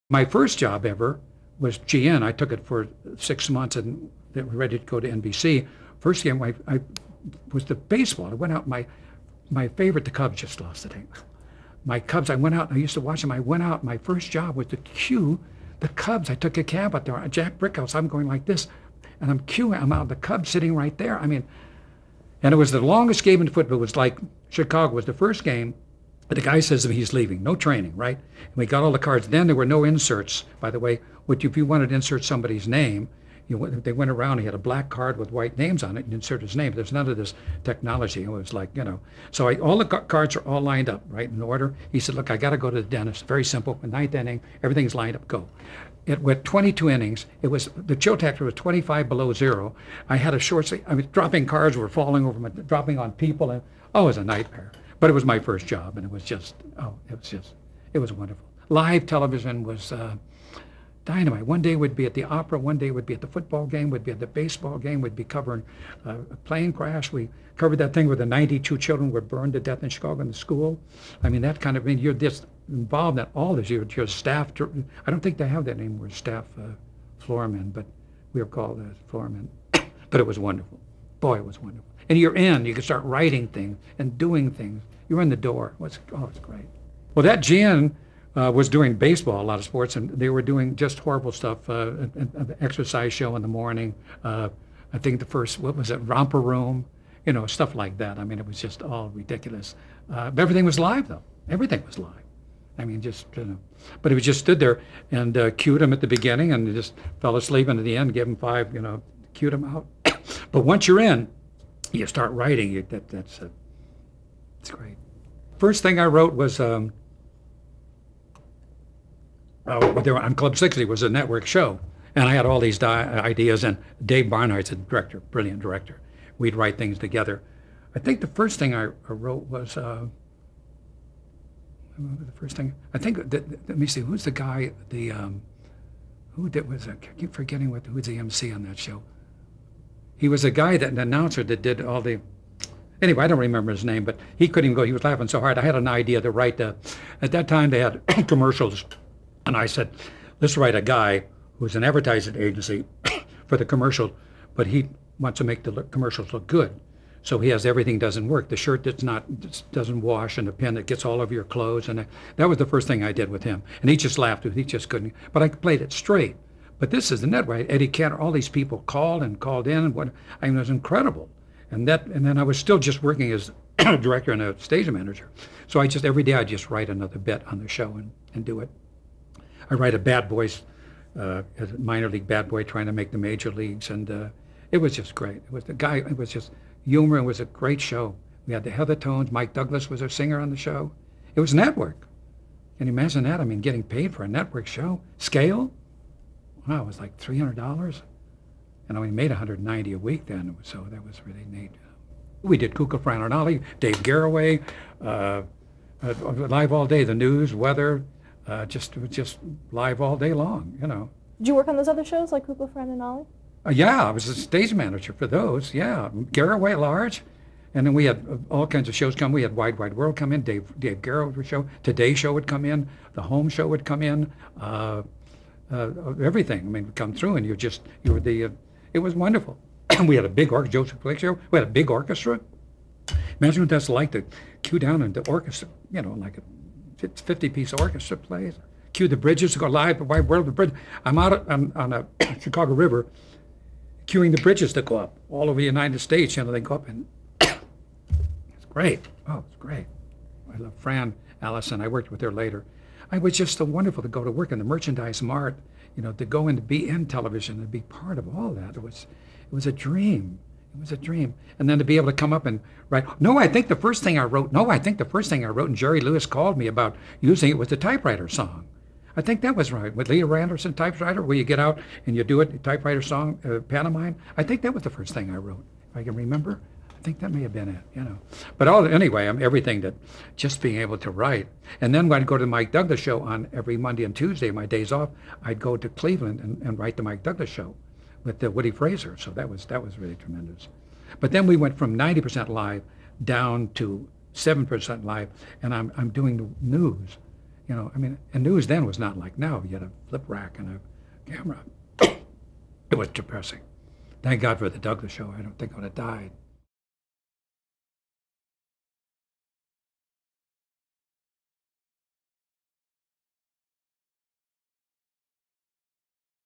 My first job ever was GN. I took it for 6 months and they were ready to go to NBC. First game I was the baseball. I went out, my favorite, the Cubs just lost today. My Cubs, I went out, I used to watch them. I went out, my first job was to cue the Cubs. I took a cab out there, Jack Brickhouse. I'm going like this, and I'm cueing, I'm out, the Cubs sitting right there. I mean, and it was the longest game in football. It was like Chicago was the first game. The guy says that he's leaving, no training, right? And we got all the cards. Then there were no inserts, by the way. If you wanted to insert somebody's name, they went around, he had a black card with white names on it, and insert his name. There's none of this technology. It was like, So all the cards are all lined up, right, in order. He said, look, I got to go to the dentist. Very simple. Ninth inning, everything's lined up, go. It went 22 innings. It was, the chill factor was 25 below zero. I had a short, I mean, dropping cards were falling over, dropping on people, and it was a nightmare. But it was my first job, and it was it was wonderful. Live television was dynamite. One day would be at the opera, one day would be at the football game, would be at the baseball game, would be covering a plane crash. We covered that thing where the 92 children were burned to death in Chicago in the school. I mean, that kind of, you're just involved in all this. You're staff, I don't think they have that anymore, staff floormen, but we were called floormen. But it was wonderful. Boy, it was wonderful. And you're in, you can start writing things and doing things. You're in the door. It's great. Well, that GN was doing baseball, a lot of sports, and they were doing just horrible stuff, an exercise show in the morning. I think the first, what was it, Romper Room, stuff like that. I mean, it was just all ridiculous. But everything was live, though. Everything was live. I mean, but he just stood there and cued him at the beginning and just fell asleep, and at the end, gave him 5, cued him out. But once you're in, you start writing. It's great. First thing I wrote was on Club 60 was a network show, and I had all these ideas. And Dave Barnhart's a director, brilliant director. We'd write things together. I think the first thing I wrote was I remember the first thing. I think let me see, who's the guy? I keep forgetting who's the MC on that show. He was a guy, an announcer that did all the, anyway, I don't remember his name, but he couldn't even go. He was laughing so hard. I had an idea to write, at that time they had commercials, and I said, let's write a guy who's an advertising agency for the commercial, but he wants to make the commercials look good. So he has everything doesn't work. The shirt doesn't wash, and the pen that gets all over your clothes. And that was the first thing I did with him. And he just laughed. He just couldn't. But I played it straight. But this is the net, right? Eddie Cantor, all these people called in, and it was incredible. And then I was still just working as a director and a stage manager. So every day I just write another bit on the show and do it. I write a bad boys, a minor league bad boy trying to make the major leagues, and it was just great. It was just humor. It was a great show. We had the Heathertones. Mike Douglas was our singer on the show. It was network. Can you imagine that? I mean, getting paid for a network show, scale. Wow, it was like $300, and we made $190 a week then, so that was really neat. We did Kukla, Fran and Ollie, Dave Garroway, live all day, the news, weather, just live all day long, Did you work on those other shows like Kukla, Fran and Ollie? Yeah, I was a stage manager for those, yeah. Garroway large, and then we had all kinds of shows come. We had Wide Wide World come in, Dave Garroway show, Today Show would come in, The Home Show would come in, everything. I mean, would come through, and it was wonderful. We had a big orchestra, Joseph Blake show. We had a big orchestra. Imagine what that's like to cue down into the orchestra, like a 50-piece orchestra plays. Cue the bridges to go live, Wide World, the bridge. I'm out on a Chicago River, cueing the bridges to go up all over the United States. They go up, and it's great. Oh, it's great. I love Fran Allison. I worked with her later. It was just so wonderful to go to work in the merchandise mart, to go and be in television and be part of all that. It was a dream. It was a dream. And then to be able to come up and write, I think the first thing I wrote, and Jerry Lewis called me about using it was the typewriter song. I think that was right. With Leah Anderson typewriter, where you get out and you do it, typewriter song, pantomime. I think that was the first thing I wrote, if I can remember. I think that may have been it, But anyway, everything that, just being able to write. And then when I'd go to the Mike Douglas show on every Monday and Tuesday, my days off, I'd go to Cleveland and write the Mike Douglas show with Woody Fraser. So that was really tremendous. But then we went from 90% live down to 7% live, and I'm doing the news. You know, I mean, and news then was not like now. You had a flip rack and a camera. It was depressing. Thank God for the Douglas show. I don't think I would have died.